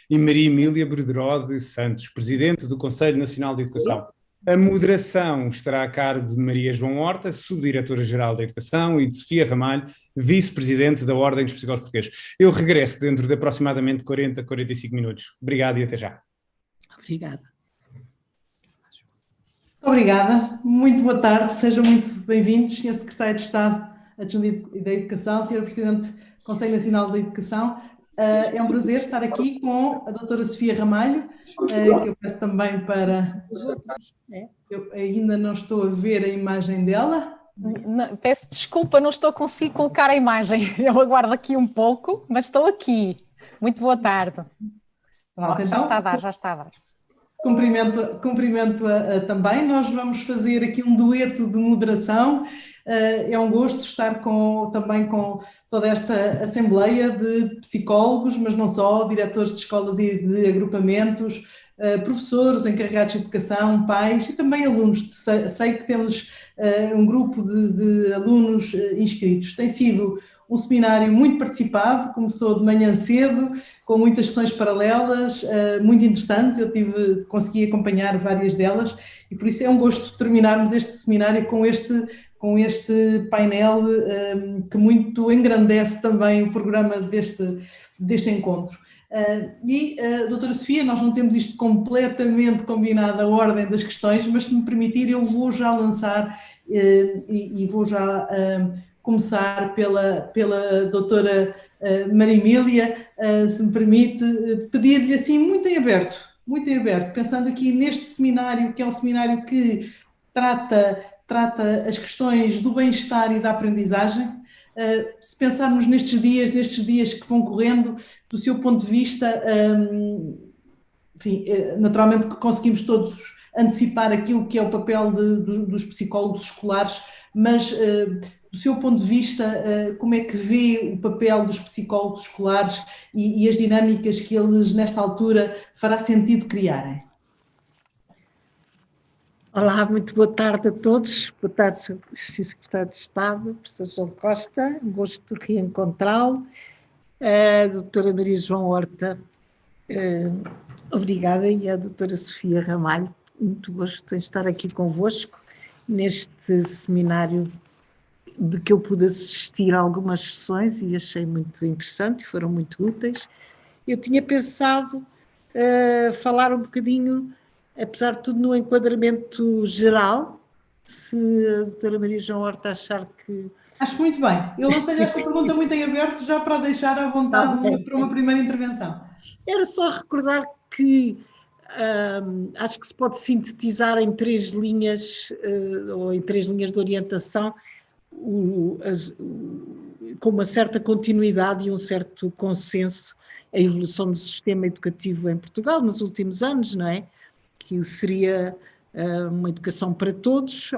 e Maria Emília Brederó de Santos, Presidente do Conselho Nacional de Educação. A moderação estará a cargo de Maria João Horta, Subdiretora-Geral da Educação, e de Sofia Ramalho, Vice-Presidente da Ordem dos Psicólogos Portugueses. Eu regresso dentro de aproximadamente 40, 45 minutos. Obrigado e até já. Obrigada. Obrigada, muito boa tarde, sejam muito bem-vindos, Sr. Secretário de Estado Adjunto da Educação, Sr. Presidente do Conselho Nacional da Educação. É um prazer estar aqui com a doutora Sofia Ramalho, que eu peço também para... Eu ainda não estou a ver a imagem dela. Não, peço desculpa, não estou a conseguir colocar a imagem, eu aguardo aqui um pouco, mas estou aqui. Muito boa tarde. Pronto, Já está a dar, já está a dar. Cumprimento também. Nós vamos fazer aqui um dueto de moderação. É um gosto estar também com toda esta assembleia de psicólogos, mas não só, diretores de escolas e de agrupamentos, professores, encarregados de educação, pais e também alunos. Sei que temos um grupo de alunos inscritos. Tem sido um seminário muito participado, começou de manhã cedo, com muitas sessões paralelas, muito interessantes. Eu consegui acompanhar várias delas e por isso é um gosto terminarmos este seminário com este painel que muito engrandece também o programa deste encontro. Doutora Sofia, nós não temos isto completamente combinado, a ordem das questões, mas se me permitir eu vou já lançar e vou já começar pela doutora Maria Emília, se me permite, pedir-lhe assim muito em aberto, pensando aqui neste seminário, que é um seminário que trata as questões do bem-estar e da aprendizagem. Se pensarmos nestes dias que vão correndo, do seu ponto de vista, enfim, naturalmente que conseguimos todos antecipar aquilo que é o papel dos psicólogos escolares, mas do seu ponto de vista, como é que vê o papel dos psicólogos escolares e as dinâmicas que eles, nesta altura, fará sentido criarem? Olá, muito boa tarde a todos. Boa tarde, Sr. Secretário de Estado, Professor João Costa. Um gosto de reencontrá-lo. A doutora Maria João Horta, obrigada, e a doutora Sofia Ramalho. Muito gosto em estar aqui convosco neste seminário de que eu pude assistir a algumas sessões e achei muito interessante e foram muito úteis. Eu tinha pensado falar um bocadinho, apesar de tudo, no enquadramento geral, se a doutora Maria João Horta achar que... Acho muito bem. Eu lancei esta pergunta muito em aberto, já para deixar à vontade para uma primeira intervenção. Era só recordar que acho que se pode sintetizar em 3 linhas, ou em 3 linhas de orientação, com uma certa continuidade e um certo consenso, a evolução do sistema educativo em Portugal nos últimos anos, não é? Que seria uma educação para todos,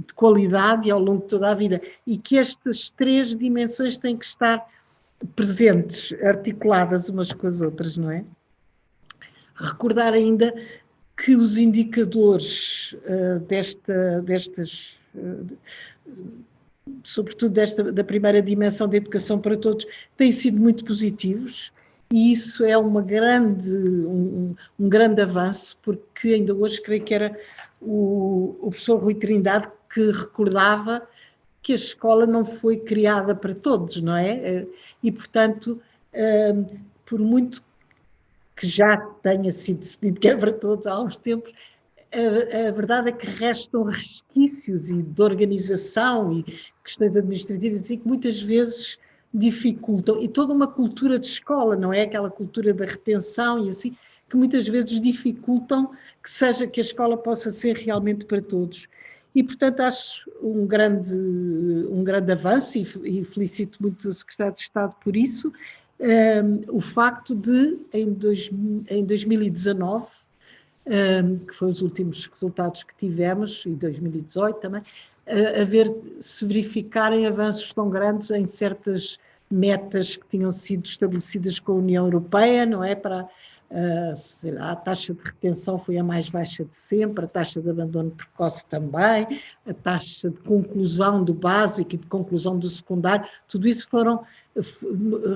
de qualidade e ao longo de toda a vida, e que estas 3 dimensões têm que estar presentes, articuladas umas com as outras, não é? Recordar ainda que os indicadores sobretudo da primeira dimensão da educação para todos, têm sido muito positivos, e isso é um grande avanço, porque ainda hoje creio que era o professor Rui Trindade que recordava que a escola não foi criada para todos, não é? E, portanto, por muito que já tenha sido decidido que era para todos há uns tempos, a verdade é que restam resquícios de organização e questões administrativas e que muitas vezes dificultam, e toda uma cultura de escola, não é? Aquela cultura da retenção e assim, que muitas vezes dificultam que a escola possa ser realmente para todos. E, portanto, acho um grande avanço e felicito muito o Secretário de Estado por isso, o facto de, em 2019, que foi os últimos resultados que tivemos, e 2018 também, se verificarem avanços tão grandes em certas metas que tinham sido estabelecidas com a União Europeia, não é? A taxa de retenção foi a mais baixa de sempre, a taxa de abandono precoce também, a taxa de conclusão do básico e de conclusão do secundário, tudo isso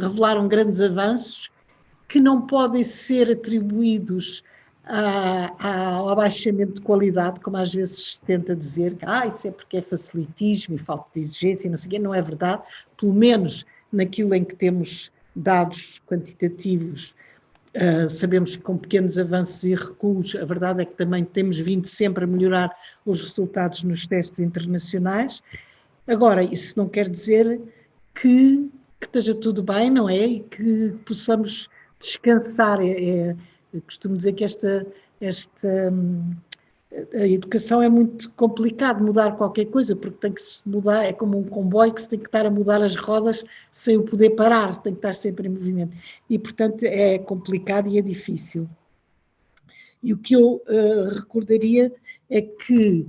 revelaram grandes avanços que não podem ser atribuídos ao abaixamento de qualidade, como às vezes se tenta dizer, que isso é porque é facilitismo e falta de exigência, não sei o quê, não é verdade, pelo menos naquilo em que temos dados quantitativos, sabemos que com pequenos avanços e recuos, a verdade é que também temos vindo sempre a melhorar os resultados nos testes internacionais. Agora, isso não quer dizer que esteja tudo bem, não é? E que possamos descansar. Eu costumo dizer que a educação é muito complicado mudar qualquer coisa, porque tem que se mudar, é como um comboio que se tem que estar a mudar as rodas sem o poder parar, tem que estar sempre em movimento. E, portanto, é complicado e é difícil. E o que eu recordaria é que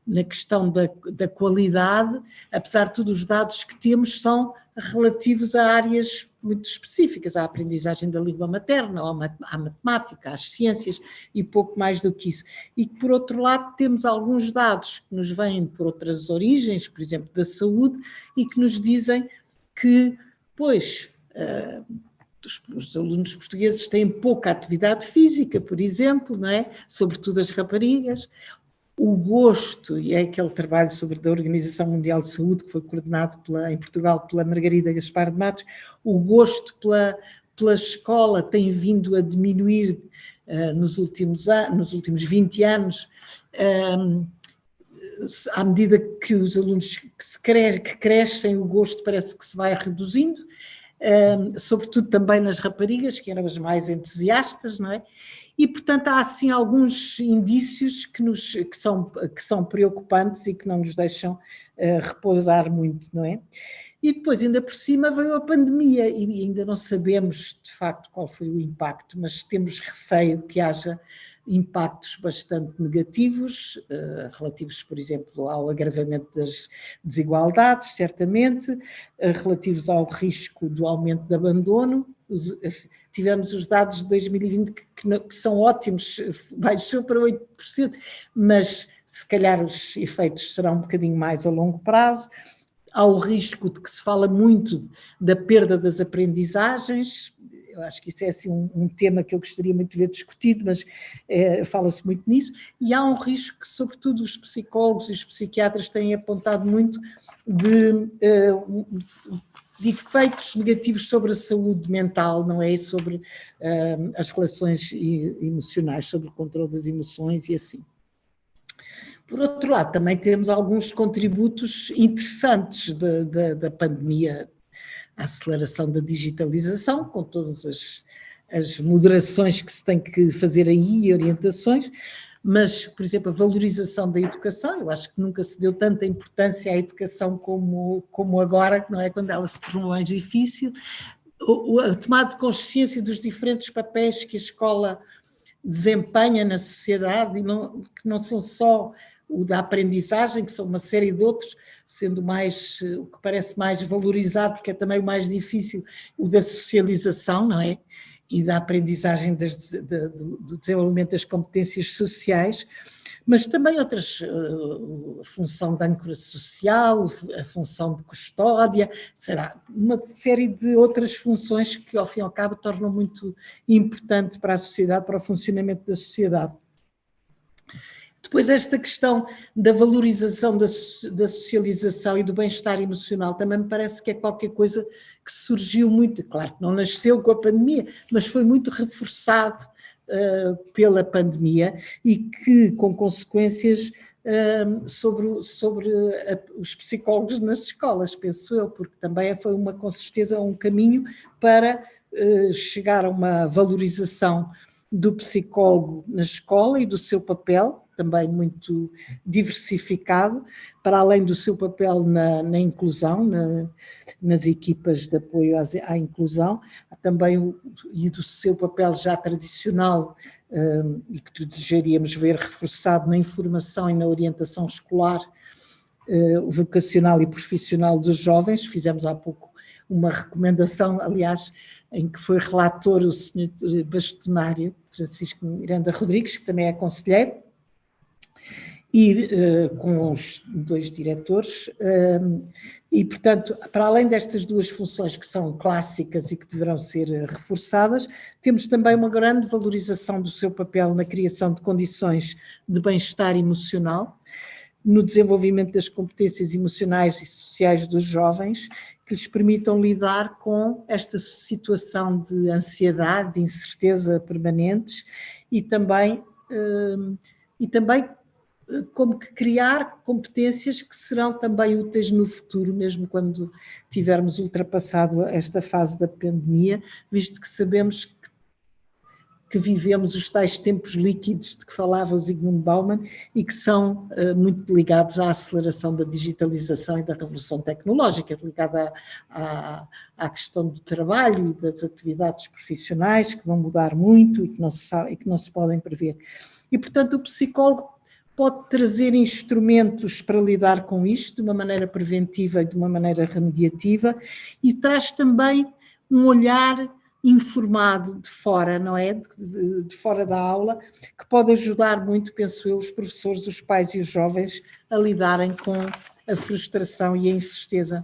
na questão da qualidade, apesar de todos os dados que temos são relativos a áreas muito específicas, à aprendizagem da língua materna, à matemática, às ciências e pouco mais do que isso. E por outro lado temos alguns dados que nos vêm por outras origens, por exemplo da saúde, e que nos dizem que, pois, os alunos portugueses têm pouca atividade física, por exemplo, não é? Sobretudo as raparigas. O gosto, e é aquele trabalho da Organização Mundial de Saúde, que foi coordenado em Portugal pela Margarida Gaspar de Matos, o gosto pela escola tem vindo a diminuir nos últimos 20 anos, à medida que os alunos que crescem, o gosto parece que se vai reduzindo, sobretudo também nas raparigas, que eram as mais entusiastas, não é? E, portanto, há assim alguns indícios que são preocupantes e que não nos deixam repousar muito, não é? E depois, ainda por cima, veio a pandemia e ainda não sabemos, de facto, qual foi o impacto, mas temos receio que haja impactos bastante negativos, relativos, por exemplo, ao agravamento das desigualdades, certamente, relativos ao risco do aumento de abandono. Tivemos os dados de 2020 que são ótimos, baixou para 8%, mas se calhar os efeitos serão um bocadinho mais a longo prazo. Há o risco de que se fala muito da perda das aprendizagens. Eu acho que isso é assim, um tema que eu gostaria muito de ver discutido, mas fala-se muito nisso, e há um risco que, sobretudo, os psicólogos e os psiquiatras têm apontado muito de efeitos negativos sobre a saúde mental, não é? Sobre as relações emocionais, sobre o controle das emoções e assim. Por outro lado, também temos alguns contributos interessantes da pandemia, a aceleração da digitalização, com todas as moderações que se tem que fazer aí e orientações, mas, por exemplo, a valorização da educação, eu acho que nunca se deu tanta importância à educação como agora, não é? Quando ela se tornou mais difícil, a tomada de consciência dos diferentes papéis que a escola desempenha na sociedade, e que não são só o da aprendizagem, que são uma série de outros, sendo o que parece mais valorizado, porque é também o mais difícil, o da socialização, não é? E da aprendizagem do desenvolvimento das competências sociais, mas também outras, a função de âncora social, a função de custódia, será uma série de outras funções que, ao fim e ao cabo, tornam muito importante para a sociedade, para o funcionamento da sociedade. Depois, esta questão da valorização da socialização e do bem-estar emocional também me parece que é qualquer coisa que surgiu muito, claro que não nasceu com a pandemia, mas foi muito reforçado pela pandemia e que, com consequências sobre os psicólogos nas escolas, penso eu, porque também foi com certeza um caminho para chegar a uma valorização do psicólogo na escola e do seu papel, também muito diversificado, para além do seu papel na inclusão, nas equipas de apoio à inclusão, também e do seu papel já tradicional e que desejaríamos ver reforçado na informação e na orientação escolar, vocacional e profissional dos jovens. Fizemos há pouco uma recomendação, aliás, em que foi relator o Sr. Bastonário Francisco Miranda Rodrigues, que também é conselheiro, e com os 2 diretores, e, portanto, para além destas 2 funções que são clássicas e que deverão ser reforçadas, temos também uma grande valorização do seu papel na criação de condições de bem-estar emocional, no desenvolvimento das competências emocionais e sociais dos jovens, que lhes permitam lidar com esta situação de ansiedade, de incerteza permanentes e também como que criar competências que serão também úteis no futuro, mesmo quando tivermos ultrapassado esta fase da pandemia, visto que sabemos que vivemos os tais tempos líquidos de que falava o Zygmunt Bauman e que são muito ligados à aceleração da digitalização e da revolução tecnológica, ligada à questão do trabalho e das atividades profissionais que vão mudar muito e que não se podem prever. E, portanto, o psicólogo pode trazer instrumentos para lidar com isto de uma maneira preventiva e de uma maneira remediativa e traz também um olhar informado de fora, não é? De fora da aula, que pode ajudar muito, penso eu, os professores, os pais e os jovens a lidarem com a frustração e a incerteza.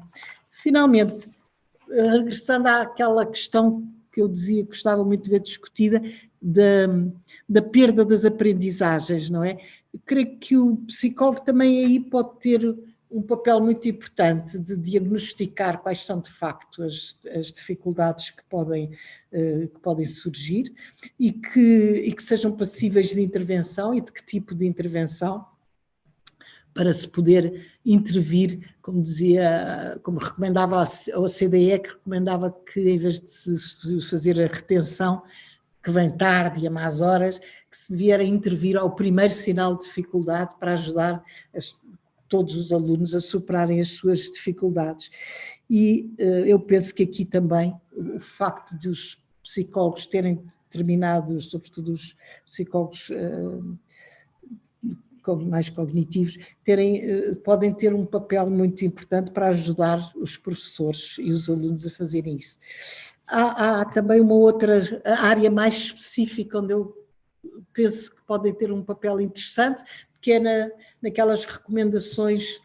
Finalmente, regressando àquela questão que eu dizia que gostava muito de ver discutida, da perda das aprendizagens, não é? Eu creio que o psicólogo também aí pode ter um papel muito importante de diagnosticar quais são de facto as dificuldades que podem surgir e que sejam passíveis de intervenção e de que tipo de intervenção, para se poder intervir, como dizia, como recomendava a OCDE, que recomendava que em vez de se fazer a retenção, que vem tarde e a más horas, que se devia intervir ao primeiro sinal de dificuldade para ajudar todos os alunos a superarem as suas dificuldades. E eu penso que aqui também o facto de os psicólogos terem determinados, sobretudo os psicólogos mais cognitivos, podem ter um papel muito importante para ajudar os professores e os alunos a fazerem isso. Há também uma outra área mais específica onde eu penso que podem ter um papel interessante, que é naquelas recomendações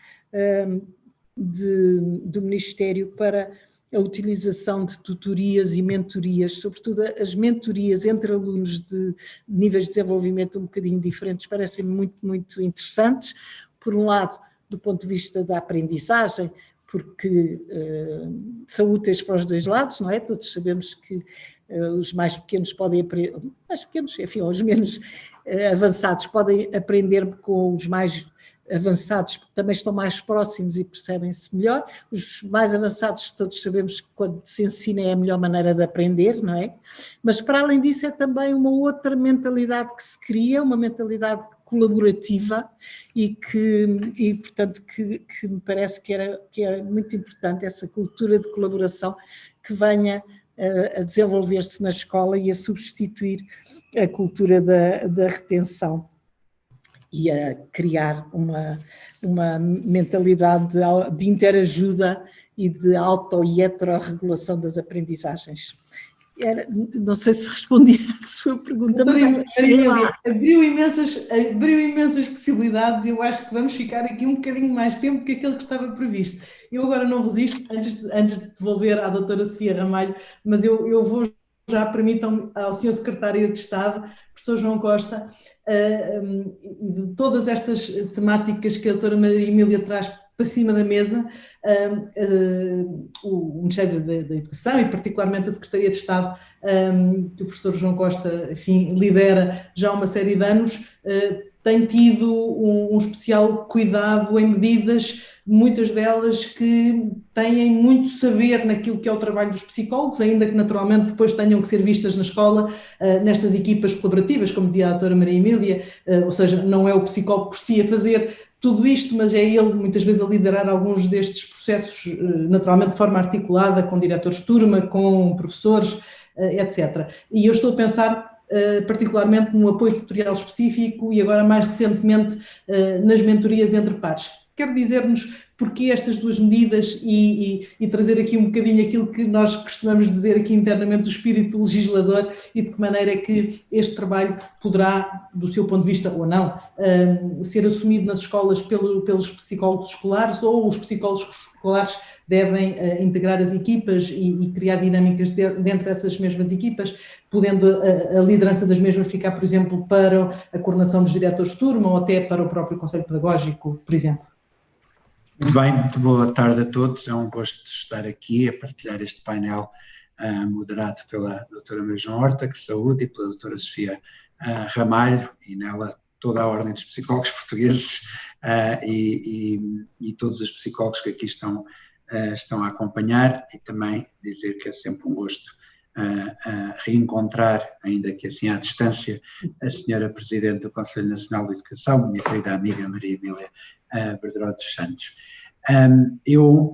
do Ministério para a utilização de tutorias e mentorias, sobretudo as mentorias entre alunos de níveis de desenvolvimento um bocadinho diferentes, parecem muito, muito interessantes. Por um lado, do ponto de vista da aprendizagem, porque são úteis para os 2 lados, não é? Todos sabemos que os mais pequenos podem aprender, mais pequenos, enfim, os menos avançados podem aprender com os mais avançados, porque também estão mais próximos e percebem-se melhor. Os mais avançados, todos sabemos que quando se ensina é a melhor maneira de aprender, não é? Mas para além disso é também uma outra mentalidade que se cria, uma mentalidade colaborativa e portanto, que me parece que era muito importante essa cultura de colaboração que venha a desenvolver-se na escola e a substituir a cultura da retenção e a criar uma mentalidade de interajuda e de auto- e heterorregulação das aprendizagens. Não sei se respondi à sua pergunta, mas abriu imensas possibilidades e eu acho que vamos ficar aqui um bocadinho mais tempo do que aquele que estava previsto. Eu agora não resisto, antes de devolver à doutora Sofia Ramalho, mas eu vou já, permitam ao Sr. Secretário de Estado, professor João Costa, de todas estas temáticas que a doutora Maria Emília traz para cima da mesa, o Ministério da Educação e particularmente a Secretaria de Estado, que o professor João Costa, enfim, lidera já há uma série de anos, tem tido um especial cuidado em medidas, muitas delas que têm muito saber naquilo que é o trabalho dos psicólogos, ainda que naturalmente depois tenham que ser vistas na escola, nestas equipas colaborativas, como dizia a doutora Maria Emília, ou seja, não é o psicólogo por si a fazer tudo isto, mas é ele muitas vezes a liderar alguns destes processos, naturalmente de forma articulada, com diretores de turma, com professores, etc. E eu estou a pensar particularmente no apoio tutorial específico e agora mais recentemente nas mentorias entre pares. Quero dizer-nos porquê estas duas medidas e trazer aqui um bocadinho aquilo que nós costumamos dizer aqui internamente, o espírito legislador, e de que maneira é que este trabalho poderá, do seu ponto de vista ou não, ser assumido nas escolas pelos psicólogos escolares, ou os psicólogos escolares devem integrar as equipas e criar dinâmicas dentro dessas mesmas equipas, podendo a liderança das mesmas ficar, por exemplo, para a coordenação dos diretores de turma ou até para o próprio Conselho Pedagógico, por exemplo. Muito bem, muito boa tarde a todos. É um gosto de estar aqui a partilhar este painel moderado pela doutora Maria João Horta, que saúde, e pela doutora Sofia Ramalho, e nela toda a ordem dos psicólogos portugueses e todos os psicólogos que aqui estão a acompanhar, e também dizer que é sempre um gosto reencontrar, ainda que assim à distância, a senhora Presidente do Conselho Nacional de Educação, minha querida amiga Maria Emília Brederode dos Santos. Eu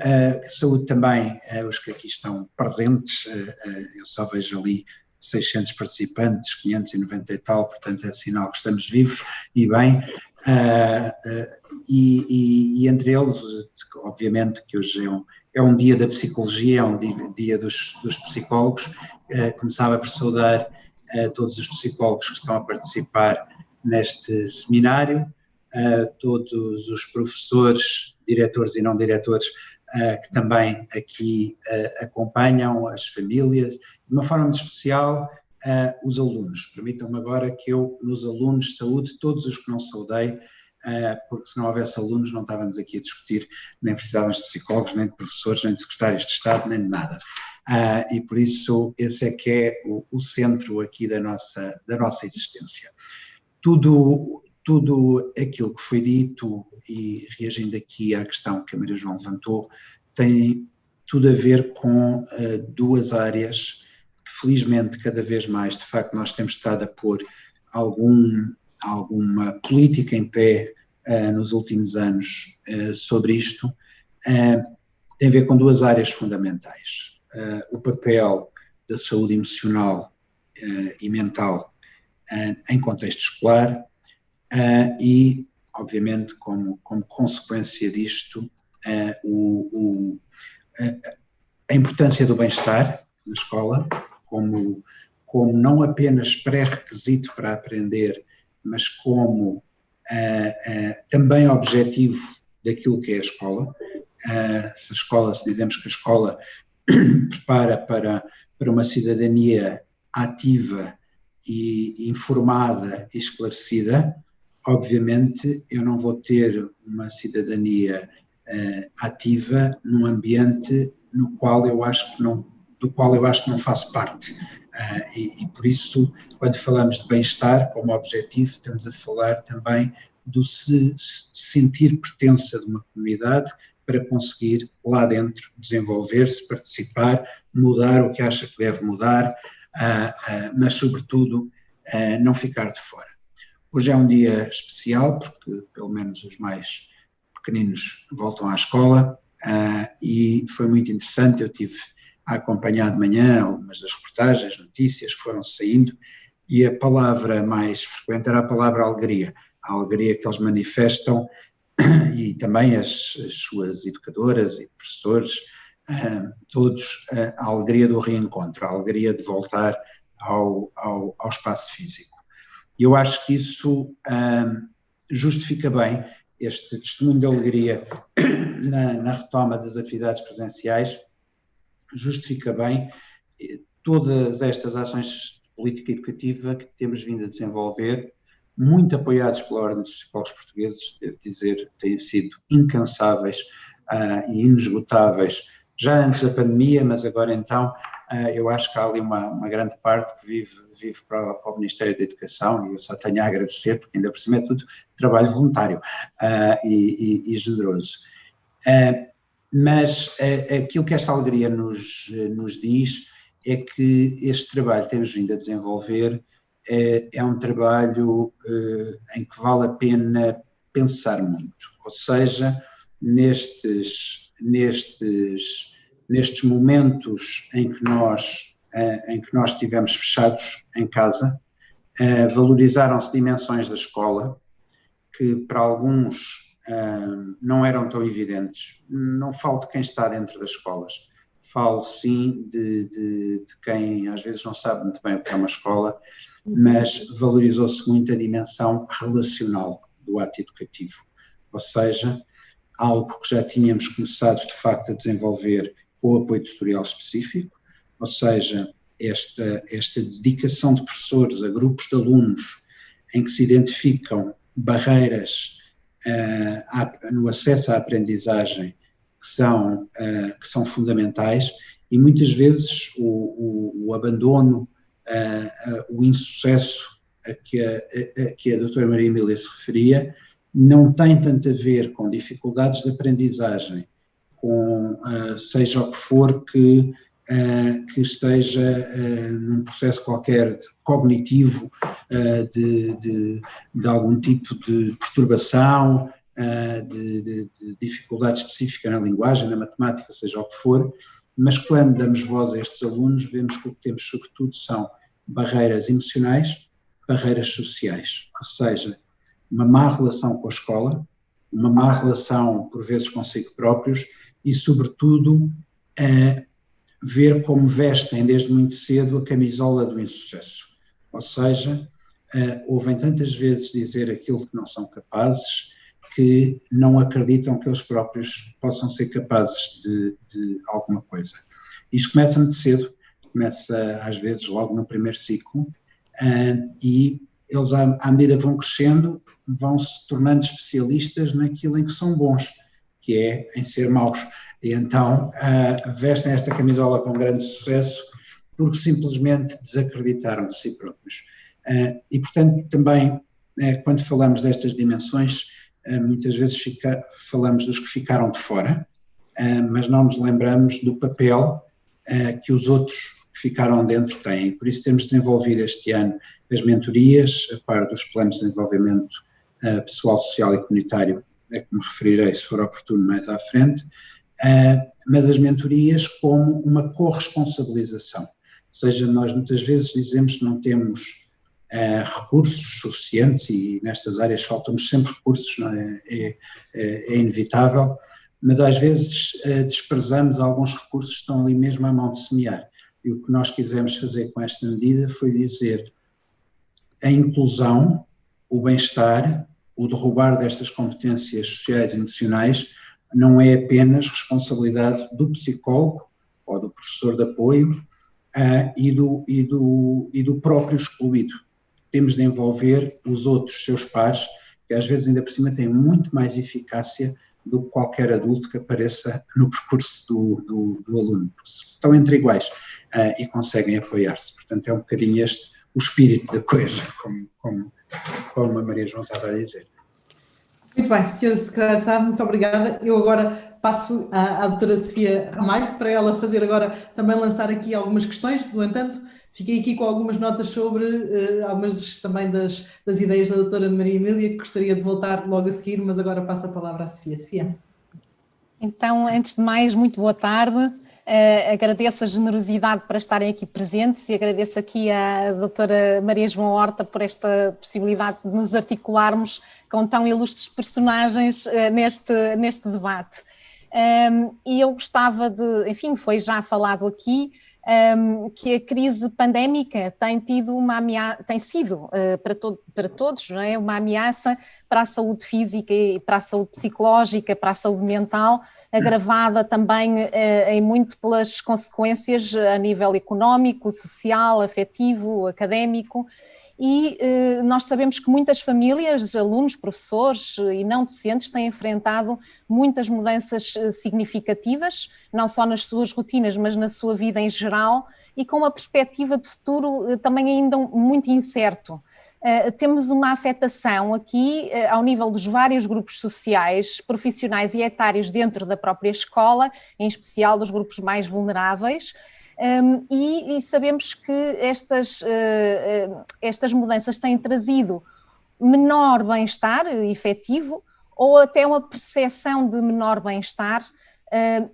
saúdo também os que aqui estão presentes. Eu só vejo ali 600 participantes, 590 e tal, portanto é sinal que estamos vivos e bem, e entre eles, obviamente que hoje é um dia da psicologia, é um dia dos psicólogos. Começava por saudar todos os psicólogos que estão a participar neste seminário, todos os professores, diretores e não diretores que também aqui acompanham, as famílias, de uma forma muito especial os alunos. Permitam-me agora que eu, nos alunos, saúde todos os que não saudei, porque se não houvesse alunos não estávamos aqui a discutir, nem precisávamos de psicólogos, nem de professores, nem de secretários de Estado, nem de nada. E por isso esse é que é o centro aqui da nossa existência. Tudo aquilo que foi dito, e reagindo aqui à questão que a Maria João levantou, tem tudo a ver com duas áreas que felizmente cada vez mais, de facto, nós temos estado a pôr alguma política em pé nos últimos anos sobre isto. Tem a ver com duas áreas fundamentais. O papel da saúde emocional e mental em contexto escolar e, obviamente, como consequência disto, a importância do bem-estar na escola como não apenas pré-requisito para aprender, mas como também objetivo daquilo que é a escola. Se dizemos que a escola prepara para uma cidadania ativa e informada e esclarecida, obviamente eu não vou ter uma cidadania ativa num ambiente do qual eu acho que não faço parte. E por isso, quando falamos de bem-estar como objetivo, estamos a falar também do se sentir pertença de uma comunidade para conseguir lá dentro desenvolver-se, participar, mudar o que acha que deve mudar, mas sobretudo não ficar de fora. Hoje é um dia especial porque pelo menos os mais pequeninos voltam à escola e foi muito interessante. Eu tive a acompanhar de manhã algumas das reportagens, notícias que foram saindo, e a palavra mais frequente era a palavra alegria, a alegria que eles manifestam, e também as suas educadoras e professores, todos, a alegria do reencontro, a alegria de voltar ao espaço físico. E eu acho que isso justifica bem este testemunho de alegria na retoma das atividades presenciais, justifica bem todas estas ações de política educativa que temos vindo a desenvolver, muito apoiados pela Ordem dos Psicólogos Portugueses, devo dizer, têm sido incansáveis e inesgotáveis, já antes da pandemia, mas agora então eu acho que há ali uma grande parte que vive para o Ministério da Educação, e eu só tenho a agradecer, porque ainda por cima é tudo trabalho voluntário e generoso. Mas aquilo que esta alegria nos diz é que este trabalho que temos vindo a desenvolver é um trabalho em que vale a pena pensar muito, ou seja, nestes momentos em que nós estivemos fechados em casa, valorizaram-se dimensões da escola que para alguns não eram tão evidentes. Não falo de quem está dentro das escolas, falo sim de quem às vezes não sabe muito bem o que é uma escola, mas valorizou-se muito a dimensão relacional do ato educativo, ou seja, algo que já tínhamos começado de facto a desenvolver com o apoio tutorial específico, ou seja, esta dedicação de professores a grupos de alunos em que se identificam barreiras no acesso à aprendizagem que são fundamentais, e muitas vezes o abandono, o insucesso a que a doutora Maria Emília se referia, não tem tanto a ver com dificuldades de aprendizagem, com seja o que for que esteja num processo qualquer cognitivo, de algum tipo de perturbação, de dificuldade específica na linguagem, na matemática, seja o que for, mas quando damos voz a estes alunos, vemos que o que temos sobretudo são barreiras emocionais, barreiras sociais, ou seja, uma má relação com a escola, uma má relação por vezes consigo próprios e sobretudo ver como vestem desde muito cedo a camisola do insucesso, ou seja, ouvem tantas vezes dizer aquilo que não são capazes, que não acreditam que eles próprios possam ser capazes de alguma coisa. Isto começa muito cedo, começa às vezes logo no primeiro ciclo, e eles à medida que vão crescendo vão se tornando especialistas naquilo em que são bons, que é em ser maus. E então vestem esta camisola com grande sucesso porque simplesmente desacreditaram de si próprios. E portanto também quando falamos destas dimensões, muitas vezes falamos dos que ficaram de fora, mas não nos lembramos do papel que os outros que ficaram dentro têm. Por isso temos desenvolvido este ano as mentorias, a par dos planos de desenvolvimento pessoal, social e comunitário, a que me referirei se for oportuno mais à frente, mas as mentorias como uma corresponsabilização. Ou seja, nós muitas vezes dizemos que não temos recursos suficientes e nestas áreas faltam-nos sempre recursos, não é? É inevitável, mas às vezes desprezamos alguns recursos que estão ali mesmo à mão de semear. E o que nós quisemos fazer com esta medida foi dizer a inclusão, o bem-estar, o derrubar destas competências sociais e emocionais não é apenas responsabilidade do psicólogo ou do professor de apoio e do próprio excluído. Temos de envolver os outros, seus pares, que às vezes ainda por cima têm muito mais eficácia do que qualquer adulto que apareça no percurso do aluno, porque estão entre iguais e conseguem apoiar-se. Portanto, é um bocadinho este o espírito da coisa, como a Maria João estava a dizer. Muito bem, Sra. Secretária de Estado, muito obrigada. Eu agora passo à doutora Sofia Ramalho, para ela fazer agora, também lançar aqui algumas questões. No entanto, fiquei aqui com algumas notas sobre algumas também das ideias da doutora Maria Emília, que gostaria de voltar logo a seguir, mas agora passo a palavra à Sofia. Sofia. Então, antes de mais, muito boa tarde. Agradeço a generosidade para estarem aqui presentes e agradeço aqui à doutora Maria João Horta por esta possibilidade de nos articularmos com tão ilustres personagens neste debate. E eu gostava de, enfim, foi já falado aqui, que a crise pandémica tem sido para todos, não é? Uma ameaça para a saúde física e para a saúde psicológica, para a saúde mental, agravada também em múltiplas consequências a nível económico, social, afetivo, académico. E nós sabemos que muitas famílias, alunos, professores e não docentes têm enfrentado muitas mudanças significativas, não só nas suas rotinas, mas na sua vida em geral, e com uma perspectiva de futuro também ainda muito incerto. Temos uma afetação aqui ao nível dos vários grupos sociais, profissionais e etários dentro da própria escola, em especial dos grupos mais vulneráveis. E sabemos que estas mudanças têm trazido menor bem-estar efetivo ou até uma percepção de menor bem-estar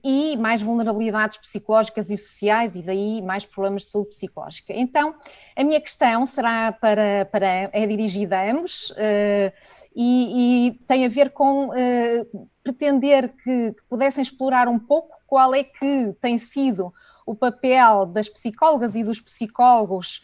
e mais vulnerabilidades psicológicas e sociais e daí mais problemas de saúde psicológica. Então, a minha questão será é dirigida a ambos e tem a ver com pretender que pudessem explorar um pouco qual é que tem sido o papel das psicólogas e dos psicólogos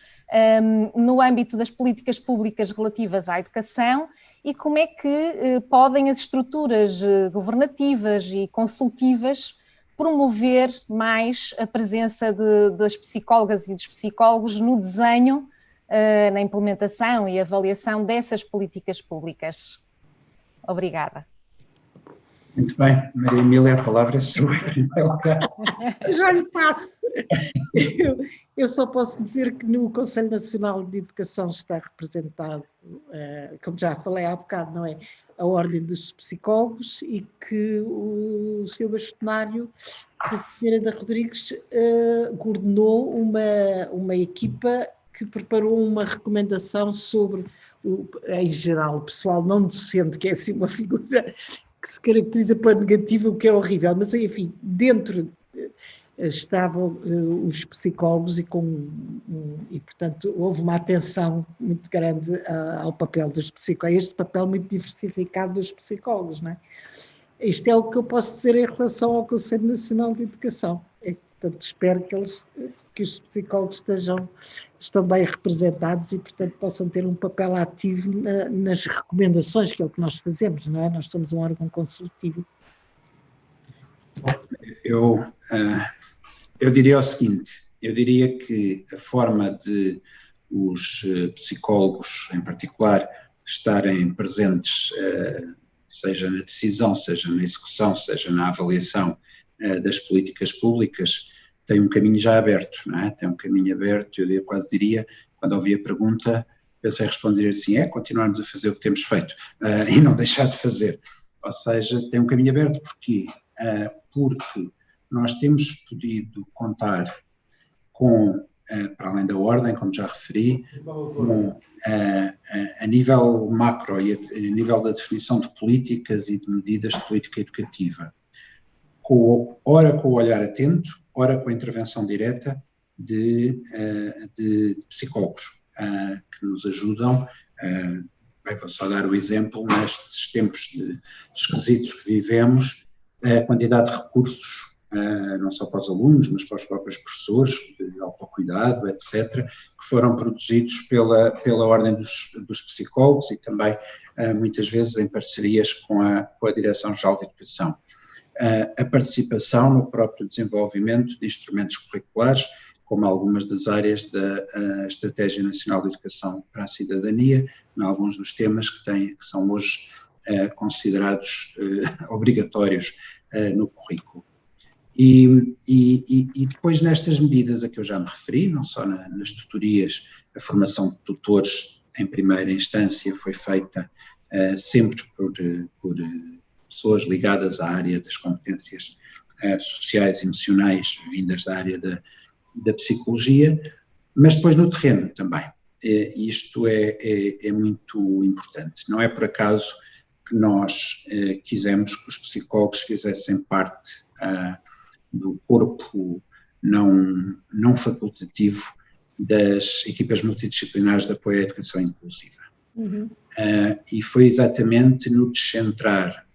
no âmbito das políticas públicas relativas à educação e como é que podem as estruturas governativas e consultivas promover mais a presença das psicólogas e dos psicólogos no desenho, na implementação e avaliação dessas políticas públicas. Obrigada. Muito bem, Maria Emília, a palavra é sua. Já lhe passo. Eu só posso dizer que no Conselho Nacional de Educação está representado, como já falei há bocado, não é? A Ordem dos Psicólogos e que o Sr. Bastonário, a Sra. da Rodrigues, coordenou uma equipa que preparou uma recomendação sobre, em geral, o pessoal não docente, que é assim uma figura que se caracteriza pela negativa, o que é horrível, mas enfim, dentro estavam os psicólogos e portanto houve uma atenção muito grande ao papel dos psicólogos, este papel muito diversificado dos psicólogos, não é? Isto é o que eu posso dizer em relação ao Conselho Nacional de Educação. Portanto, espero que os psicólogos estão bem representados e, portanto, possam ter um papel ativo nas recomendações, que é o que nós fazemos, não é? Nós somos um órgão consultivo. Eu diria o seguinte, eu diria que a forma de os psicólogos, em particular, estarem presentes, seja na decisão, seja na execução, seja na avaliação das políticas públicas, tem um caminho já aberto, não é? Tem um caminho aberto, eu quase diria, quando ouvi a pergunta, pensei em responder assim, continuarmos a fazer o que temos feito e não deixar de fazer. Ou seja, tem um caminho aberto, porquê? Porque nós temos podido contar com, para além da ordem, como já referi, com, a nível macro e a nível da definição de políticas e de medidas de política educativa, ora com o olhar atento, ora com a intervenção direta de psicólogos, que nos ajudam. Vou só dar o exemplo, nestes tempos esquisitos que vivemos, a quantidade de recursos, não só para os alunos, mas para os próprios professores, de autocuidado, etc., que foram produzidos pela Ordem dos Psicólogos e também, muitas vezes, em parcerias com a Direção-Geral de Educação. A participação no próprio desenvolvimento de instrumentos curriculares, como algumas das áreas da Estratégia Nacional de Educação para a Cidadania, em alguns dos temas que são hoje considerados obrigatórios no currículo. E depois nestas medidas a que eu já me referi, não só nas tutorias, a formação de tutores em primeira instância foi feita sempre por pessoas ligadas à área das competências sociais e emocionais vindas da área da psicologia, mas depois no terreno também. Isto é muito importante. Não é por acaso que nós quisemos que os psicólogos fizessem parte do corpo não facultativo das equipas multidisciplinares de apoio à educação inclusiva. Uhum. E foi exatamente no descentrar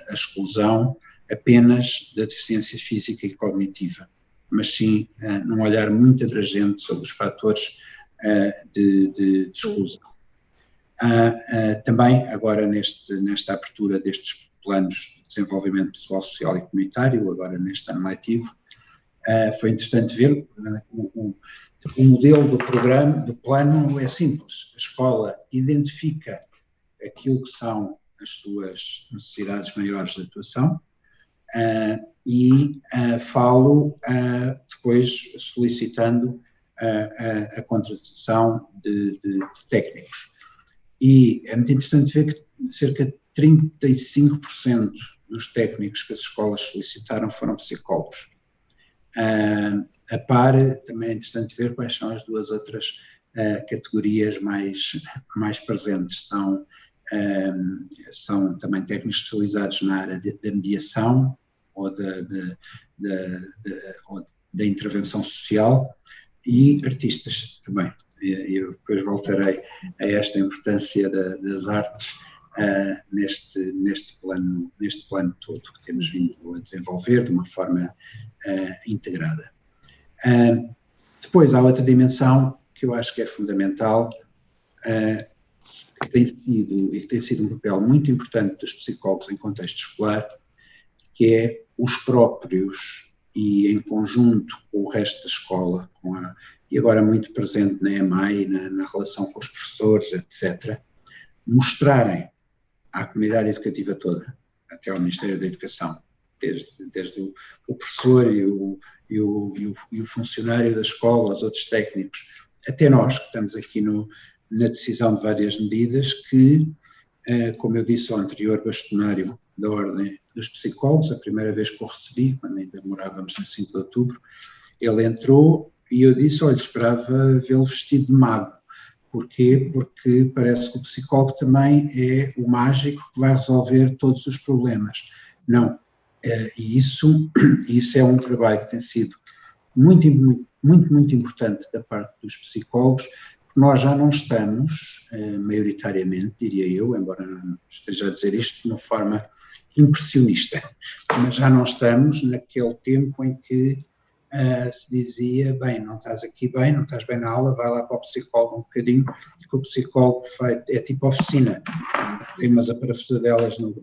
a exclusão apenas da deficiência física e cognitiva, mas sim num olhar muito abrangente sobre os fatores de exclusão. Também agora nesta abertura destes planos de desenvolvimento pessoal, social e comunitário, agora neste ano letivo, foi interessante ver o modelo do programa, do plano é simples. A escola identifica aquilo que são as suas necessidades maiores de atuação e falo depois solicitando a contratação de técnicos. E é muito interessante ver que cerca de 35% dos técnicos que as escolas solicitaram foram psicólogos. A par, também é interessante ver quais são as duas outras categorias mais presentes. São também técnicos especializados na área da mediação ou da intervenção social e artistas também. Eu depois voltarei a esta importância das artes neste plano todo que temos vindo a desenvolver de uma forma integrada. Depois há outra dimensão que eu acho que é fundamental, que tem sido um papel muito importante dos psicólogos em contexto escolar, que é os próprios, e em conjunto com o resto da escola, e agora muito presente na EMAI, na relação com os professores, etc., mostrarem à comunidade educativa toda, até ao Ministério da Educação, desde o professor e o funcionário da escola, os outros técnicos, até nós, que estamos aqui na decisão de várias medidas, que, como eu disse ao anterior bastonário da Ordem dos Psicólogos, a primeira vez que o recebi, quando ainda morávamos no 5 de outubro, ele entrou e eu disse, olha, esperava vê-lo vestido de mago. Porquê? Porque parece que o psicólogo também é o mágico que vai resolver todos os problemas. Não. E isso é um trabalho que tem sido muito importante da parte dos psicólogos, porque nós já não estamos, maioritariamente, diria eu, embora não esteja a dizer isto de uma forma impressionista, mas já não estamos naquele tempo em que se dizia, bem, não estás aqui bem, não estás bem na aula, vai lá para o psicólogo um bocadinho, que o psicólogo é tipo oficina, tem umas aparafusadelas no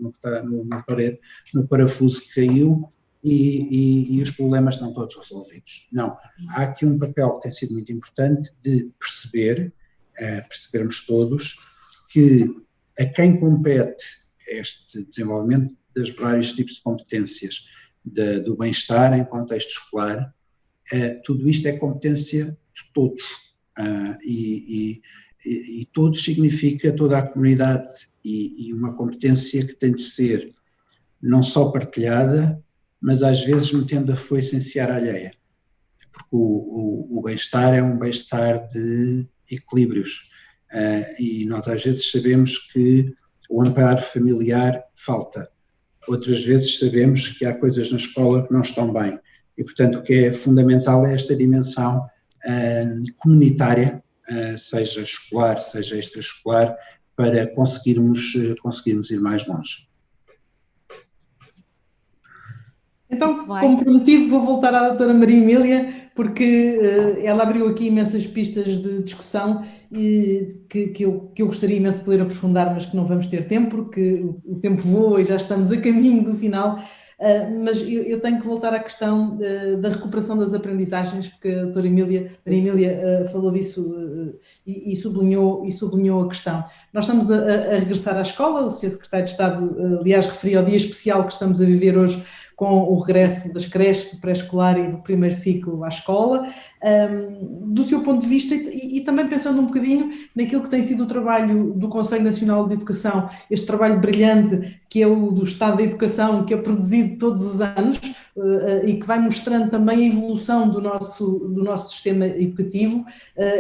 parafuso que caiu e os problemas estão todos resolvidos. Não, há aqui um papel que tem sido muito importante de percebermos todos que a quem compete este desenvolvimento dos vários tipos de competências do bem-estar em contexto escolar, tudo isto é competência de todos, e todos significa toda a comunidade, e uma competência que tem de ser não só partilhada, mas às vezes metendo a foice em seara alheia, porque o bem-estar é um bem-estar de equilíbrios, e nós às vezes sabemos que o amparo familiar falta, outras vezes sabemos que há coisas na escola que não estão bem, e portanto o que é fundamental é esta dimensão comunitária, seja escolar, seja extraescolar, para conseguirmos ir mais longe. Então, como prometido, vou voltar à doutora Maria Emília, porque ela abriu aqui imensas pistas de discussão e que eu gostaria imenso de poder aprofundar, mas que não vamos ter tempo, porque o tempo voa e já estamos a caminho do final. Mas eu tenho que voltar à questão da recuperação das aprendizagens, porque a doutora Maria Emília falou disso e sublinhou a questão. Nós estamos a regressar à escola, o Sr. Secretário de Estado, aliás, referiu ao dia especial que estamos a viver hoje, com o regresso das creches, do pré-escolar e do primeiro ciclo à escola. Do seu ponto de vista, e também pensando um bocadinho naquilo que tem sido o trabalho do Conselho Nacional de Educação, este trabalho brilhante que é o do Estado da Educação, que é produzido todos os anos e que vai mostrando também a evolução do nosso sistema educativo.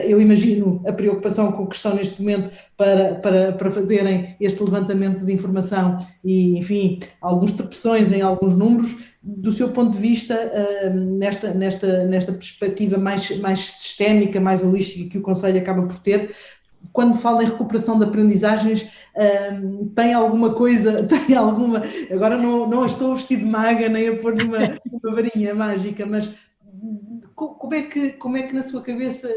Eu imagino a preocupação com que estão neste momento para fazerem este levantamento de informação e, enfim, alguns tropeções em alguns números. Do seu ponto de vista, nesta perspectiva mais sistémica, mais holística que o Conselho acaba por ter, quando fala em recuperação de aprendizagens, tem alguma coisa, agora não estou vestido de maga nem a pôr numa varinha mágica, mas como é que na sua cabeça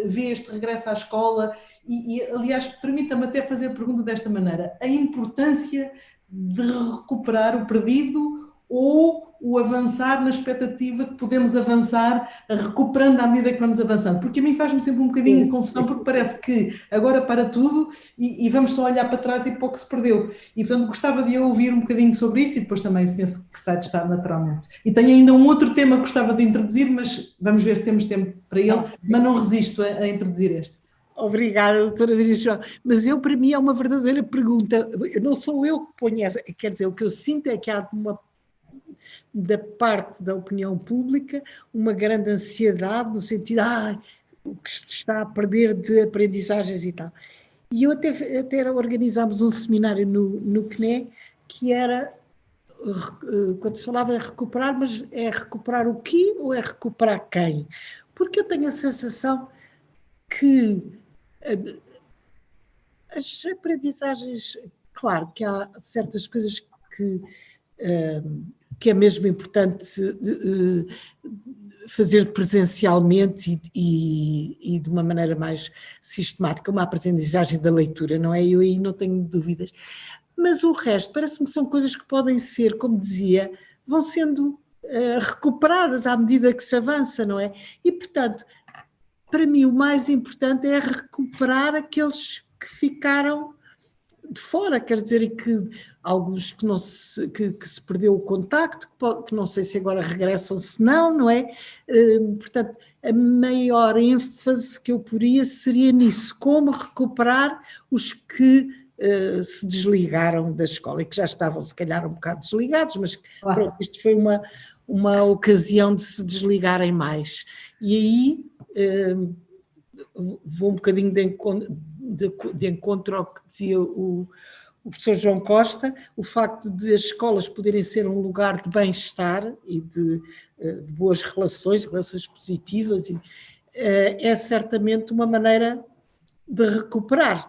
vê este regresso à escola e aliás, permita-me até fazer a pergunta desta maneira: a importância de recuperar o perdido ou o avançar na expectativa que podemos avançar recuperando à medida que vamos avançando? Porque a mim faz-me sempre um bocadinho de confusão, porque parece que agora para tudo e vamos só olhar para trás e pouco se perdeu. E portanto gostava de ouvir um bocadinho sobre isso e depois também o Sr. Secretário de Estado, naturalmente. E tenho ainda um outro tema que gostava de introduzir, mas vamos ver se temos tempo para ele, mas não resisto a introduzir este. Obrigada, doutora Maria João. Mas para mim é uma verdadeira pergunta. Não sou eu que ponho essa, quer dizer, o que eu sinto é que há da parte da opinião pública uma grande ansiedade no sentido o que se está a perder de aprendizagens e tal. E eu até organizámos um seminário no CNE que era, quando se falava em recuperar, mas é recuperar o quê ou é recuperar quem? Porque eu tenho a sensação que as aprendizagens claro que há certas coisas que é mesmo importante fazer presencialmente e de uma maneira mais sistemática, uma aprendizagem da leitura, não é? Eu aí não tenho dúvidas. Mas o resto parece-me que são coisas que podem ser, como dizia, vão sendo recuperadas à medida que se avança, não é? E, portanto, para mim o mais importante é recuperar aqueles que ficaram de fora, quer dizer, e que alguns que se perdeu o contacto, que não sei se agora regressam, se não é? Portanto, a maior ênfase que eu poria seria nisso, como recuperar os que se desligaram da escola e que já estavam se calhar um bocado desligados, mas pronto, isto foi uma ocasião de se desligarem mais. E aí vou um bocadinho de encontro ao que dizia o professor João Costa, o facto de as escolas poderem ser um lugar de bem-estar e de boas relações positivas, é certamente uma maneira de recuperar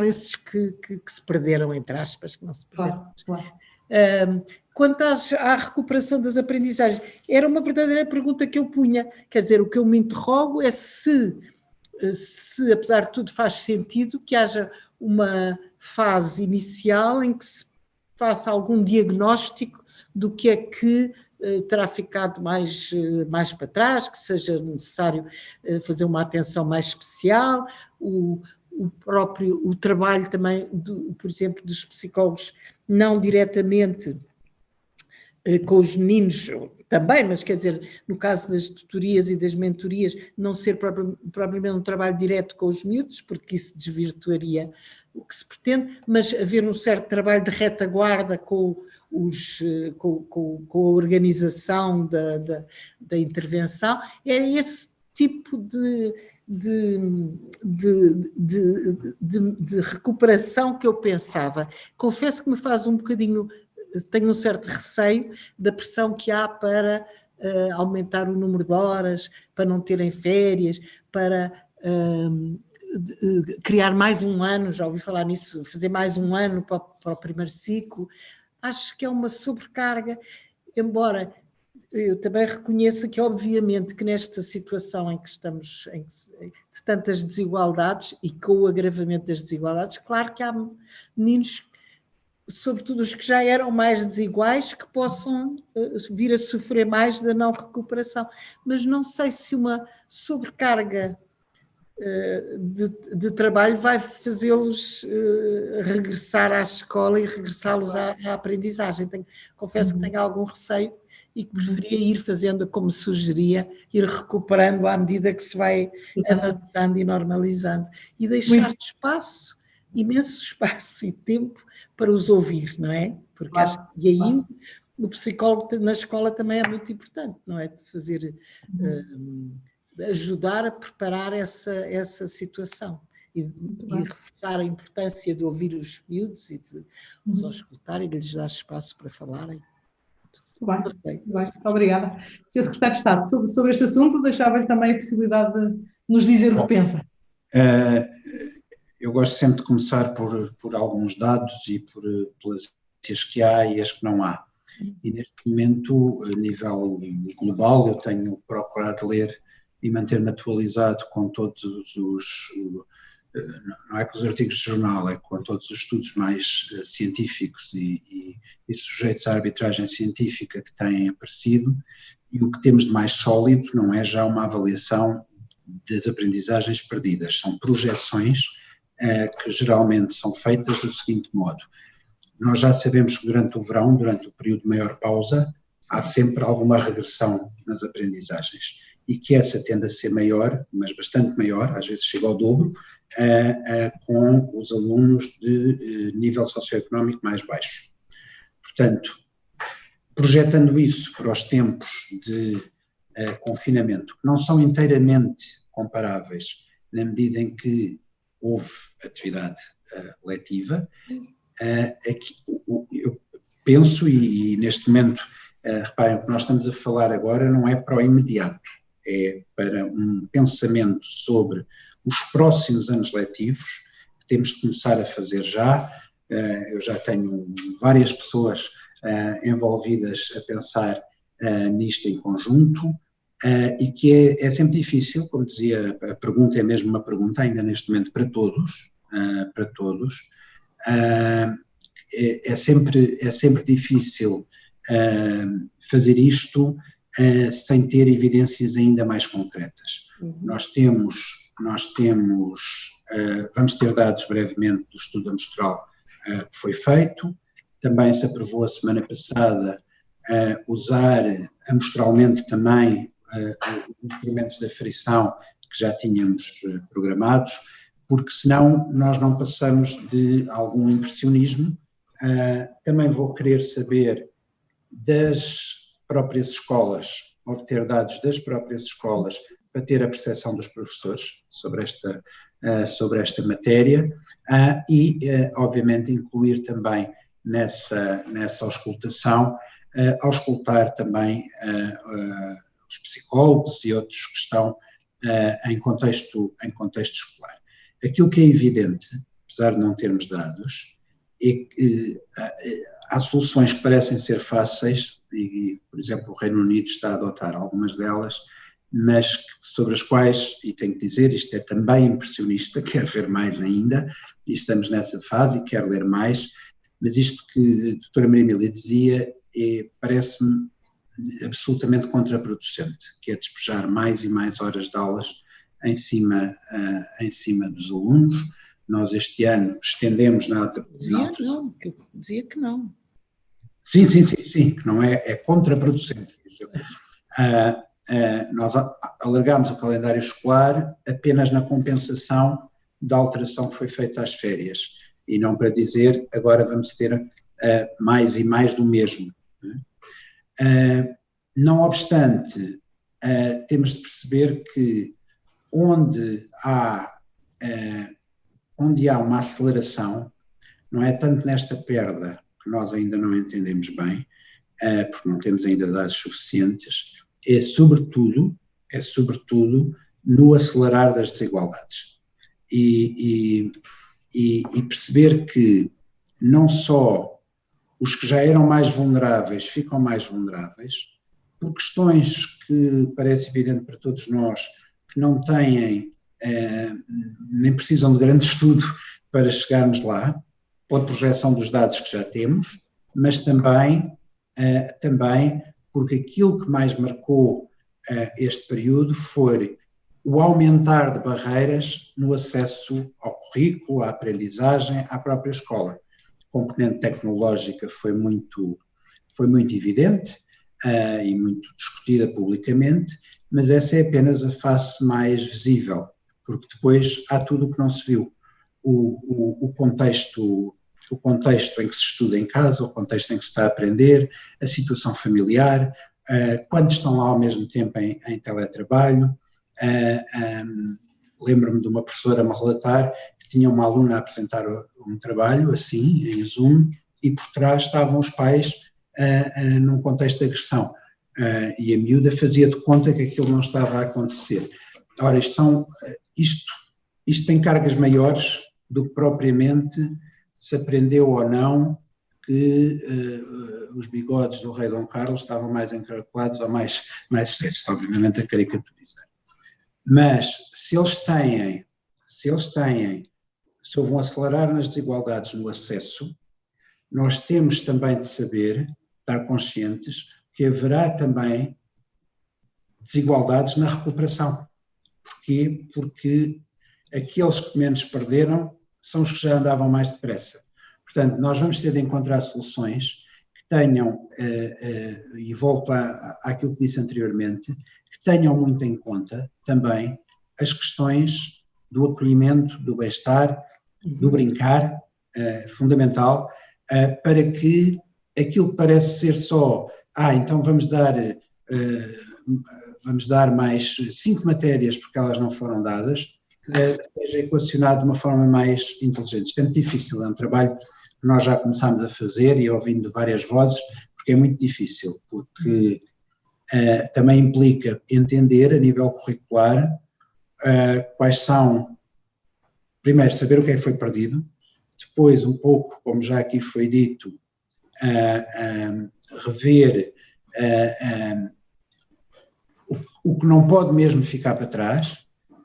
esses que se perderam, entre aspas, que não se perderam. Claro. Quanto à recuperação das aprendizagens, era uma verdadeira pergunta que eu punha, quer dizer, o que eu me interrogo é se apesar de tudo faz sentido que haja uma fase inicial em que se faça algum diagnóstico do que é que terá ficado mais para trás, que seja necessário fazer uma atenção mais especial, o trabalho também, por exemplo, dos psicólogos, não diretamente com os meninos também, mas quer dizer, no caso das tutorias e das mentorias, não ser propriamente um trabalho direto com os miúdos, porque isso desvirtuaria o que se pretende, mas haver um certo trabalho de retaguarda com a organização da intervenção, é esse tipo de recuperação que eu pensava. Confesso que me faz um bocadinho, tenho um certo receio da pressão que há para aumentar o número de horas, para não terem férias, para criar mais um ano, já ouvi falar nisso, fazer mais um ano para o primeiro ciclo. Acho que é uma sobrecarga, embora eu também reconheça que, obviamente, que nesta situação em que estamos, de tantas desigualdades e com o agravamento das desigualdades, claro que há meninos, sobretudo os que já eram mais desiguais, que possam vir a sofrer mais da não recuperação. Mas não sei se uma sobrecarga de trabalho vai fazê-los regressar à escola e regressá-los à aprendizagem. Confesso que tenho algum receio e que preferia ir fazendo como sugeria, ir recuperando à medida que se vai adaptando e normalizando. E deixar espaço, imenso espaço e tempo para os ouvir, não é? Porque e aí o psicólogo na escola também é muito importante, não é? De fazer... ajudar a preparar essa situação e reforçar a importância de ouvir os miúdos e de os escutar e de lhes dar espaço para falarem. Muito bem. Obrigada. Sr. Secretário de Estado, sobre este assunto, deixava-lhe também a possibilidade de nos dizer o que pensa. Eu gosto sempre de começar por alguns dados e pelas ciências que há e as que não há. E neste momento, a nível global, eu tenho procurado ler e manter-me atualizado com todos não é com os artigos de jornal, é com todos os estudos mais científicos e sujeitos à arbitragem científica que têm aparecido, e o que temos de mais sólido não é já uma avaliação das aprendizagens perdidas, são projeções que geralmente são feitas do seguinte modo: nós já sabemos que durante o verão, durante o período de maior pausa, há sempre alguma regressão nas aprendizagens, e que essa tende a ser maior, mas bastante maior, às vezes chega ao dobro, com os alunos de nível socioeconómico mais baixo. Portanto, projetando isso para os tempos de confinamento, que não são inteiramente comparáveis, na medida em que houve atividade letiva, eu penso, e neste momento, reparem, o que nós estamos a falar agora não é para o imediato, é para um pensamento sobre os próximos anos letivos, que temos de começar a fazer já, eu já tenho várias pessoas envolvidas a pensar nisto em conjunto, e que é sempre difícil, como dizia, a pergunta é mesmo uma pergunta ainda neste momento para todos, é sempre difícil fazer isto sem ter evidências ainda mais concretas. Vamos ter dados brevemente do estudo amostral que foi feito, também se aprovou a semana passada usar amostralmente também os instrumentos da aferição que já tínhamos programados, porque senão nós não passamos de algum impressionismo. Também vou querer saber das próprias escolas, obter dados das próprias escolas para ter a percepção dos professores sobre esta matéria e, obviamente, incluir também nessa auscultação, auscultar também os psicólogos e outros que estão em contexto escolar. Aquilo que é evidente, apesar de não termos dados, é que há soluções que parecem ser fáceis e, por exemplo, o Reino Unido está a adotar algumas delas, mas sobre as quais, e tenho que dizer, isto é também impressionista, quero ver mais ainda, e estamos nessa fase e quero ler mais, mas isto que a doutora Maria Emília dizia parece-me absolutamente contraproducente, que é despejar mais e mais horas de aulas em cima dos alunos. Nós este ano estendemos Dizia que não. Sim, que não é contraproducente. Nós alargámos o calendário escolar apenas na compensação da alteração que foi feita às férias, e não para dizer agora vamos ter mais e mais do mesmo. Não obstante, temos de perceber que onde há uma aceleração, não é tanto nesta perda, que nós ainda não entendemos bem, porque não temos ainda dados suficientes, é sobretudo no acelerar das desigualdades. E perceber que não só os que já eram mais vulneráveis ficam mais vulneráveis, por questões que parece evidente para todos nós, que não têm, nem precisam de grande estudo para chegarmos lá, pela projeção dos dados que já temos, mas também porque aquilo que mais marcou este período foi o aumentar de barreiras no acesso ao currículo, à aprendizagem, à própria escola. A componente tecnológica foi muito evidente e muito discutida publicamente, mas essa é apenas a face mais visível, porque depois há tudo o que não se viu. O contexto em que se estuda em casa, o contexto em que se está a aprender, a situação familiar, quando estão lá ao mesmo tempo em teletrabalho. Lembro-me de uma professora me relatar que tinha uma aluna a apresentar um trabalho, assim, em Zoom, e por trás estavam os pais num contexto de agressão. E a miúda fazia de conta que aquilo não estava a acontecer. Ora, isto tem cargas maiores do que propriamente se aprendeu ou não que os bigodes do rei Dom Carlos estavam mais encaracolados ou mais estreitos, obviamente a caricaturizar. Mas se houve um acelerar nas desigualdades no acesso, nós temos também de saber, estar conscientes, que haverá também desigualdades na recuperação. Porquê? Porque aqueles que menos perderam são os que já andavam mais depressa. Portanto, nós vamos ter de encontrar soluções que tenham, e volto àquilo que disse anteriormente, que tenham muito em conta também as questões do acolhimento, do bem-estar, do brincar, fundamental, para que aquilo que parece ser só, então vamos dar mais 5 matérias porque elas não foram dadas, seja equacionado de uma forma mais inteligente. Isto é muito difícil, é um trabalho que nós já começámos a fazer e ouvindo várias vozes, porque é muito difícil, porque também implica entender a nível curricular quais são, primeiro, saber o que é que foi perdido, Depois, um pouco, como já aqui foi dito, rever o que não pode mesmo ficar para trás,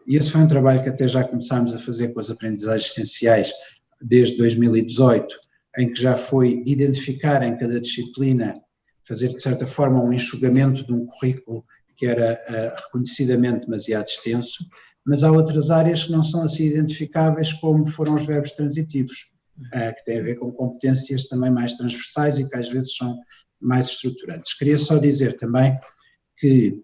e esse foi um trabalho que até já começámos a fazer com as aprendizagens essenciais desde 2018, em que já foi identificar em cada disciplina, fazer de certa forma um enxugamento de um currículo que era reconhecidamente demasiado extenso, mas há outras áreas que não são assim identificáveis, como foram os verbos transitivos, que têm a ver com competências também mais transversais e que às vezes são mais estruturantes. Queria só dizer também que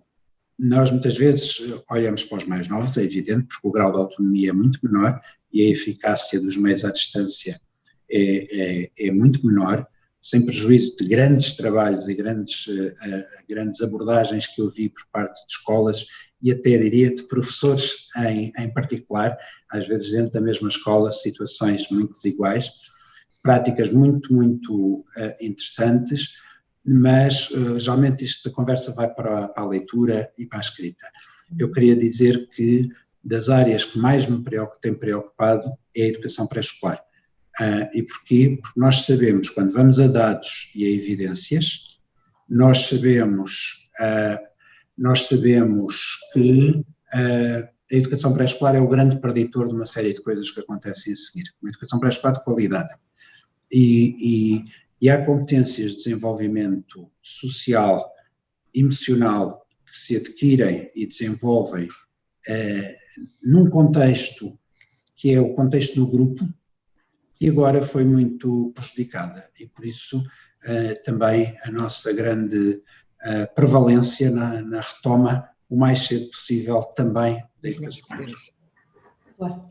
nós muitas vezes olhamos para os mais novos, é evidente, porque o grau de autonomia é muito menor e a eficácia dos meios à distância é muito menor, sem prejuízo de grandes trabalhos e grandes abordagens que eu vi por parte de escolas e até diria de professores em particular, às vezes dentro da mesma escola, situações muito desiguais, práticas muito interessantes, mas geralmente esta conversa vai para a leitura e para a escrita. Eu queria dizer que das áreas que mais me tem preocupado é a educação pré-escolar. E porquê? Porque nós sabemos, quando vamos a dados e a evidências, nós sabemos que a educação pré-escolar é o grande preditor de uma série de coisas que acontecem a seguir. Uma educação pré-escolar de qualidade. E há competências de desenvolvimento social, emocional, que se adquirem e desenvolvem num contexto que é o contexto do grupo, e agora foi muito prejudicada, e por isso também a nossa grande prevalência na retoma o mais cedo possível também da educação. Claro.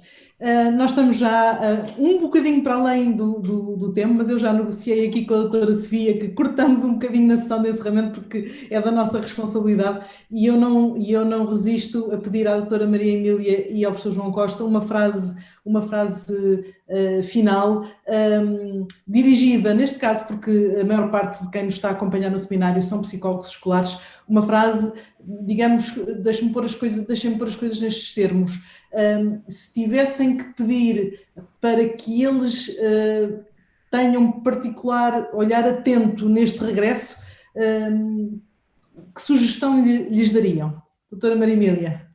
Nós estamos já um bocadinho para além do tempo, mas eu já negociei aqui com a doutora Sofia que cortamos um bocadinho na sessão de encerramento porque é da nossa responsabilidade e eu não resisto a pedir à doutora Maria Emília e ao professor João Costa uma frase final, dirigida, neste caso, porque a maior parte de quem nos está a acompanhar no seminário são psicólogos escolares, uma frase, digamos, deixem-me pôr as coisas nestes termos. Se tivessem que pedir para que eles tenham um particular olhar atento neste regresso, que sugestão lhes dariam? Doutora Maria Emília.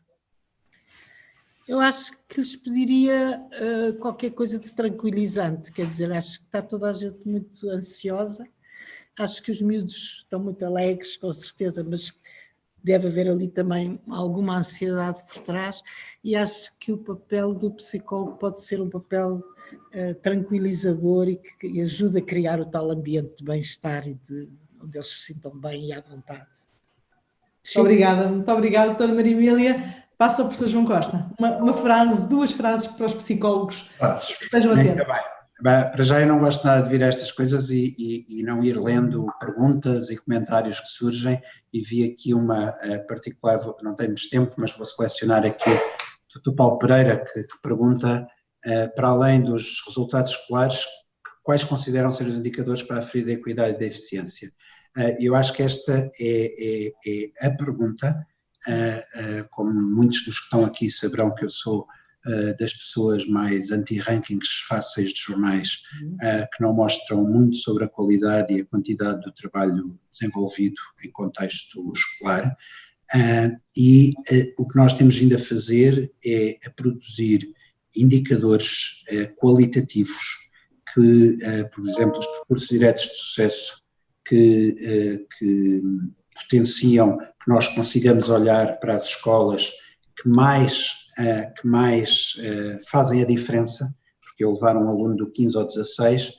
Eu acho que lhes pediria qualquer coisa de tranquilizante, quer dizer, acho que está toda a gente muito ansiosa, acho que os miúdos estão muito alegres, com certeza, mas deve haver ali também alguma ansiedade por trás e acho que o papel do psicólogo pode ser um papel tranquilizador e que ajuda a criar o tal ambiente de bem-estar e onde eles se sintam bem e à vontade. Muito obrigada, doutora Maria Emília. Passa ao professor João Costa. Uma frase, duas frases para os psicólogos. Estejam atentos. Para já eu não gosto nada de vir a estas coisas e não ir lendo perguntas e comentários que surgem e vi aqui uma particular, não temos tempo, mas vou selecionar aqui do Paulo Pereira que pergunta, para além dos resultados escolares, quais consideram ser os indicadores para aferir da equidade e da eficiência? Eu acho que esta é a pergunta, como muitos dos que estão aqui saberão que eu sou das pessoas mais anti-rankings fáceis de jornais, que não mostram muito sobre a qualidade e a quantidade do trabalho desenvolvido em contexto escolar, e o que nós temos vindo a fazer é a produzir indicadores qualitativos que, por exemplo, os percursos diretos de sucesso que potenciam que nós consigamos olhar para as escolas que mais fazem a diferença, porque eu levar um aluno do 15 ao 16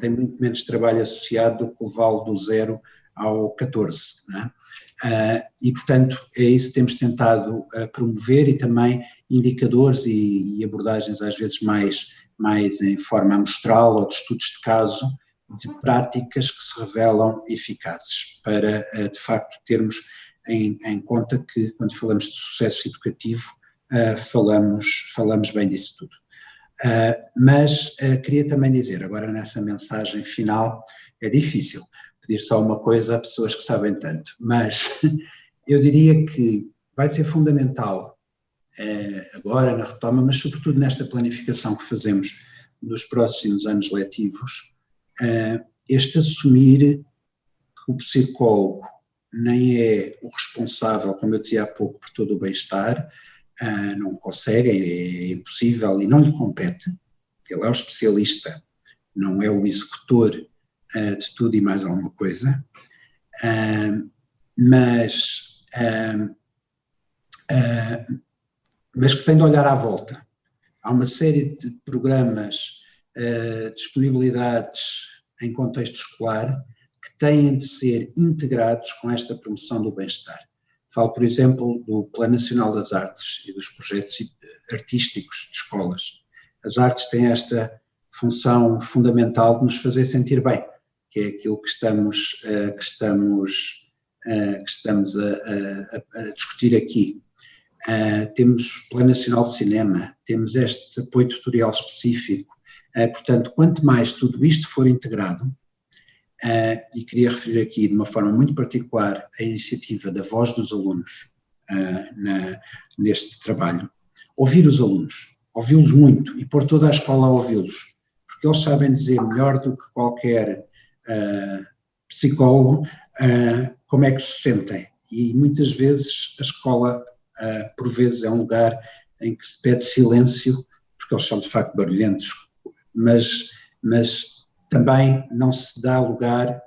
tem muito menos trabalho associado do que levá-lo do 0 ao 14, não é? E portanto é isso que temos tentado promover e também indicadores e abordagens às vezes mais em forma amostral ou de estudos de caso, de práticas que se revelam eficazes para de facto termos em conta que quando falamos de sucesso educativo falamos bem disso tudo. Mas queria também dizer, agora nessa mensagem final, é difícil pedir só uma coisa a pessoas que sabem tanto, mas eu diria que vai ser fundamental agora na retoma, mas sobretudo nesta planificação que fazemos nos próximos anos letivos, este assumir que o psicólogo nem é o responsável, como eu dizia há pouco, por todo o bem-estar, não consegue, é impossível e não lhe compete. Ele é o especialista, não é o executor de tudo e mais alguma coisa, mas que tem de olhar à volta. Há uma série de programas, disponibilidades em contexto escolar que têm de ser integrados com esta promoção do bem-estar. Falo, por exemplo, do Plano Nacional das Artes e dos projetos artísticos de escolas. As artes têm esta função fundamental de nos fazer sentir bem, que é aquilo que estamos a discutir aqui. Temos o Plano Nacional de Cinema, temos este apoio tutorial específico. Portanto, quanto mais tudo isto for integrado, e queria referir aqui de uma forma muito particular a iniciativa da Voz dos Alunos neste trabalho, ouvir os alunos, ouvi-los muito e pôr toda a escola a ouvi-los, porque eles sabem dizer melhor do que qualquer psicólogo como é que se sentem. E muitas vezes a escola, por vezes, é um lugar em que se pede silêncio, porque eles são de facto barulhentos, mas também não se dá lugar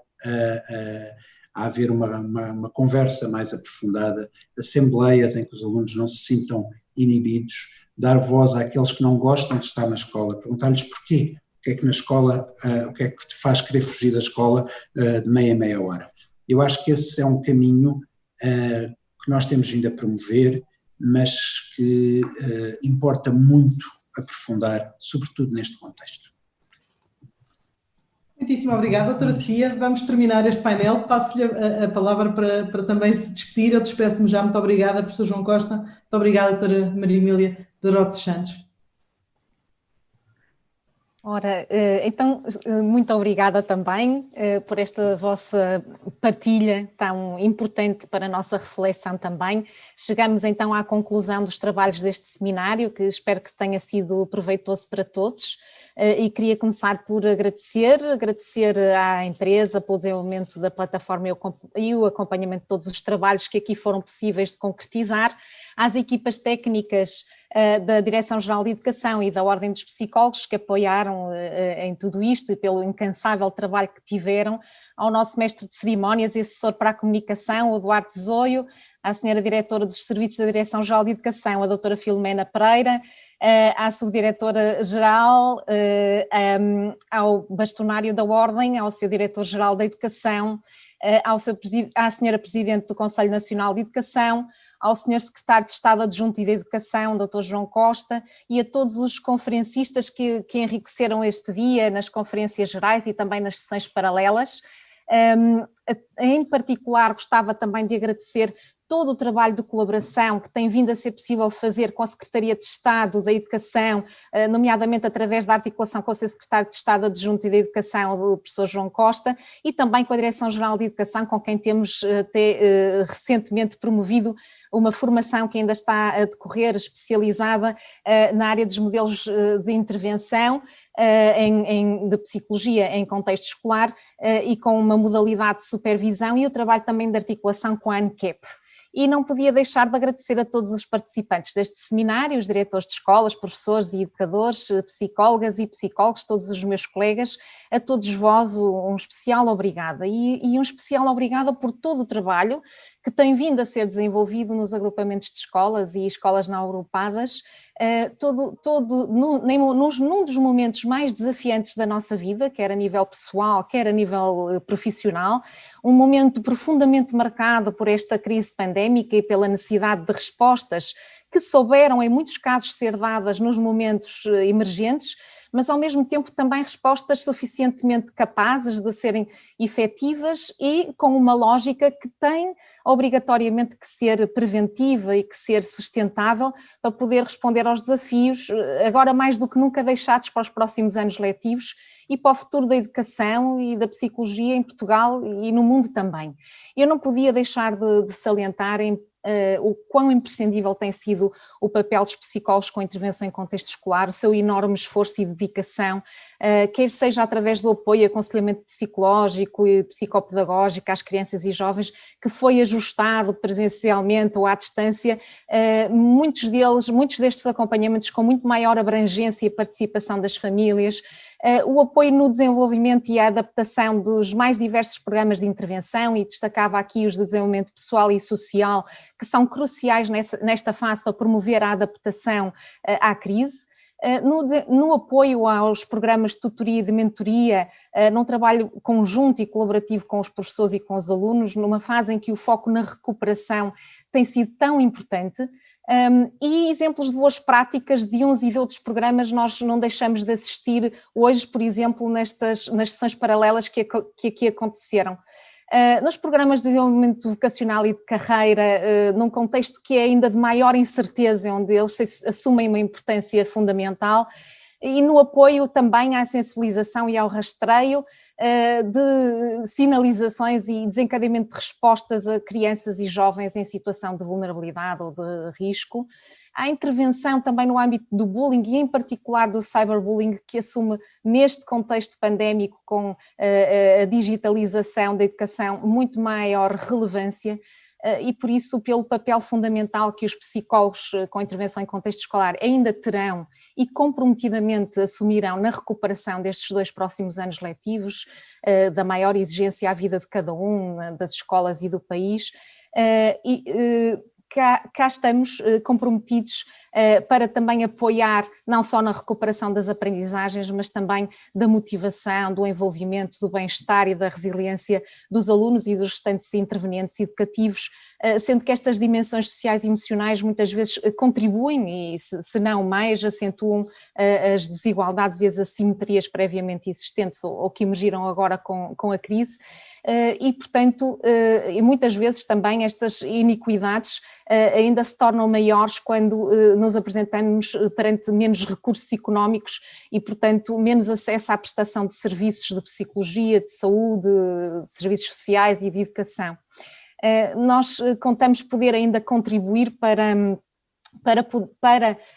a haver uma conversa mais aprofundada, assembleias em que os alunos não se sintam inibidos, dar voz àqueles que não gostam de estar na escola, perguntar-lhes porquê, o que é que na escola, o que é que te faz querer fugir da escola de meia em meia hora. Eu acho que esse é um caminho que nós temos vindo a promover, mas que importa muito aprofundar, sobretudo neste contexto. Muitíssimo obrigada, doutora Sofia. Vamos terminar este painel. Passo-lhe a palavra para também se despedir. Eu despeço-me já. Muito obrigada, professor João Costa. Muito obrigada, doutora Maria Emília Dorote dos Santos. Ora, então, muito obrigada também por esta vossa partilha tão importante para a nossa reflexão também. Chegamos então à conclusão dos trabalhos deste seminário, que espero que tenha sido proveitoso para todos, e queria começar por agradecer à empresa pelo desenvolvimento da plataforma e o acompanhamento de todos os trabalhos que aqui foram possíveis de concretizar, às equipas técnicas da Direção-Geral de Educação e da Ordem dos Psicólogos que apoiaram em tudo isto e pelo incansável trabalho que tiveram, ao nosso mestre de cerimónias e assessor para a comunicação, o Duarte Zoio, à senhora diretora dos Serviços da Direção-Geral de Educação, a doutora Filomena Pereira, à subdiretora-geral, ao bastonário da Ordem, ao seu diretor-geral da Educação, à senhora presidente do Conselho Nacional de Educação, ao Sr. Secretário de Estado Adjunto e da Educação, Dr. João Costa, e a todos os conferencistas que enriqueceram este dia nas conferências gerais e também nas sessões paralelas. Em particular, gostava também de agradecer todo o trabalho de colaboração que tem vindo a ser possível fazer com a Secretaria de Estado da Educação, nomeadamente através da articulação com o seu Secretário de Estado Adjunto e da Educação, o professor João Costa, e também com a Direção-Geral de Educação, com quem temos até recentemente promovido uma formação que ainda está a decorrer, especializada na área dos modelos de intervenção, de psicologia em contexto escolar e com uma modalidade de supervisão e o trabalho também de articulação com a ANCAP. E não podia deixar de agradecer a todos os participantes deste seminário, os diretores de escolas, professores e educadores, psicólogas e psicólogos, todos os meus colegas, a todos vós um especial obrigada e um especial obrigada por todo o trabalho que tem vindo a ser desenvolvido nos agrupamentos de escolas e escolas não agrupadas, num dos momentos mais desafiantes da nossa vida, quer a nível pessoal, quer a nível profissional, um momento profundamente marcado por esta crise pandémica e pela necessidade de respostas que souberam, em muitos casos, ser dadas nos momentos emergentes, mas ao mesmo tempo também respostas suficientemente capazes de serem efetivas e com uma lógica que tem obrigatoriamente que ser preventiva e que ser sustentável para poder responder aos desafios, agora mais do que nunca deixados para os próximos anos letivos e para o futuro da educação e da psicologia em Portugal e no mundo também. Eu não podia deixar de salientar o quão imprescindível tem sido o papel dos psicólogos com intervenção em contexto escolar, o seu enorme esforço e dedicação, quer seja através do apoio e aconselhamento psicológico e psicopedagógico às crianças e jovens, que foi ajustado presencialmente ou à distância, muitos destes acompanhamentos com muito maior abrangência e participação das famílias, o apoio no desenvolvimento e a adaptação dos mais diversos programas de intervenção, e destacava aqui os de desenvolvimento pessoal e social, que são cruciais nesta fase para promover a adaptação à crise. No apoio aos programas de tutoria e de mentoria, num trabalho conjunto e colaborativo com os professores e com os alunos, numa fase em que o foco na recuperação tem sido tão importante, e exemplos de boas práticas de uns e de outros programas nós não deixamos de assistir hoje, por exemplo, nas sessões paralelas que aqui aconteceram. Nos programas de desenvolvimento vocacional e de carreira, num contexto que é ainda de maior incerteza, onde eles assumem uma importância fundamental, e no apoio também à sensibilização e ao rastreio de sinalizações e desencadeamento de respostas a crianças e jovens em situação de vulnerabilidade ou de risco. Há intervenção também no âmbito do bullying e em particular do cyberbullying, que assume neste contexto pandémico com a digitalização da educação muito maior relevância, e por isso pelo papel fundamental que os psicólogos com intervenção em contexto escolar ainda terão e comprometidamente assumirão na recuperação destes 2 próximos anos letivos, da maior exigência à vida de cada um, das escolas e do país, cá estamos comprometidos para também apoiar não só na recuperação das aprendizagens, mas também da motivação, do envolvimento, do bem-estar e da resiliência dos alunos e dos restantes intervenientes educativos, sendo que estas dimensões sociais e emocionais muitas vezes contribuem e, se não mais, acentuam as desigualdades e as assimetrias previamente existentes ou que emergiram agora com a crise. E, portanto, e muitas vezes também estas iniquidades ainda se tornam maiores quando nos apresentamos perante menos recursos económicos e, portanto, menos acesso à prestação de serviços de psicologia, de saúde, de serviços sociais e de educação. Nós contamos poder ainda contribuir para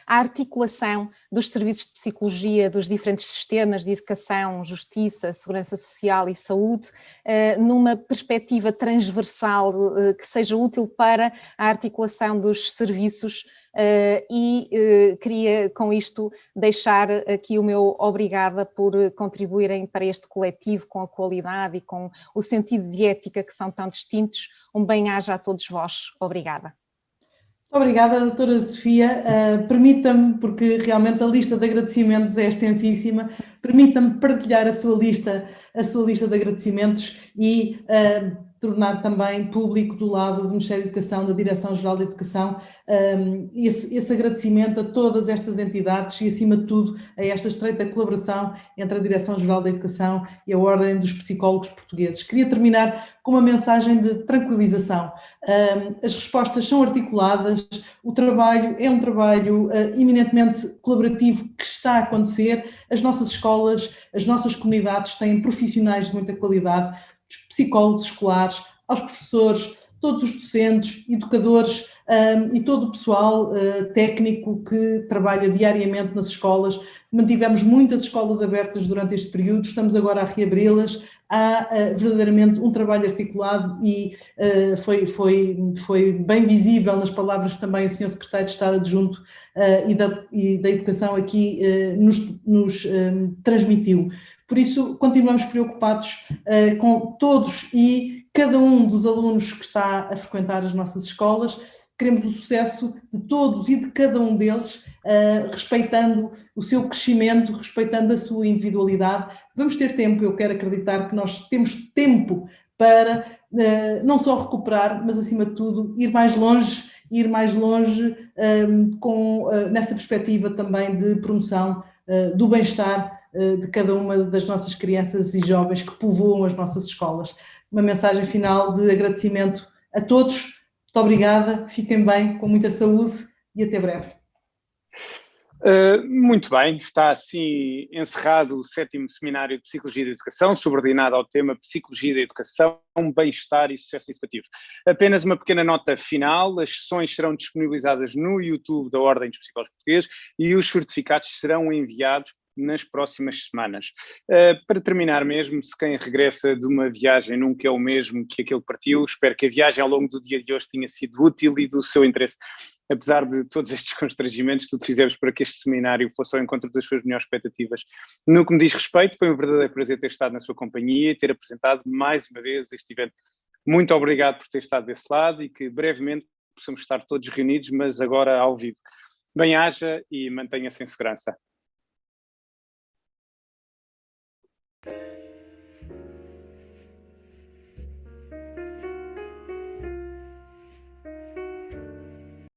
a articulação dos serviços de psicologia dos diferentes sistemas de educação, justiça, segurança social e saúde, numa perspectiva transversal que seja útil para a articulação dos serviços, e queria com isto deixar aqui o meu obrigada por contribuírem para este coletivo com a qualidade e com o sentido de ética que são tão distintos. Um bem-aja a todos vós. Obrigada. Obrigada, doutora Sofia. Permita-me, porque realmente a lista de agradecimentos é extensíssima, permita-me partilhar a sua lista de agradecimentos e tornar também público do lado do Ministério da Educação, da Direção-Geral da Educação, esse agradecimento a todas estas entidades e, acima de tudo, a esta estreita colaboração entre a Direção-Geral da Educação e a Ordem dos Psicólogos Portugueses. Queria terminar com uma mensagem de tranquilização. As respostas são articuladas, o trabalho é um trabalho eminentemente colaborativo que está a acontecer, as nossas escolas, as nossas comunidades têm profissionais de muita qualidade, dos psicólogos escolares, aos professores, todos os docentes, educadores e todo o pessoal técnico que trabalha diariamente nas escolas. Mantivemos muitas escolas abertas durante este período, estamos agora a reabri-las. Há verdadeiramente um trabalho articulado e foi bem visível nas palavras que também o Sr. Secretário de Estado Adjunto e da Educação aqui nos transmitiu. Por isso, continuamos preocupados com todos e cada um dos alunos que está a frequentar as nossas escolas. Queremos o sucesso de todos e de cada um deles, respeitando o seu crescimento, respeitando a sua individualidade. Vamos ter tempo, eu quero acreditar que nós temos tempo para não só recuperar, mas acima de tudo ir mais longe nessa perspectiva também de promoção do bem-estar de cada uma das nossas crianças e jovens que povoam as nossas escolas. Uma mensagem final de agradecimento a todos. Muito obrigada, fiquem bem, com muita saúde e até breve. Muito bem, está assim encerrado o 7º Seminário de Psicologia da Educação, subordinado ao tema Psicologia da Educação, Bem-Estar e Sucesso Educativo. Apenas uma pequena nota final: as sessões serão disponibilizadas no YouTube da Ordem dos Psicólogos Portugueses e os certificados serão enviados nas próximas semanas. Para terminar mesmo, se quem regressa de uma viagem nunca é o mesmo que aquele que partiu, espero que a viagem ao longo do dia de hoje tenha sido útil e do seu interesse. Apesar de todos estes constrangimentos, tudo fizemos para que este seminário fosse ao encontro das suas melhores expectativas. No que me diz respeito, foi um verdadeiro prazer ter estado na sua companhia e ter apresentado mais uma vez este evento. Muito obrigado por ter estado desse lado e que brevemente possamos estar todos reunidos, mas agora ao vivo. Bem-haja e mantenha-se em segurança.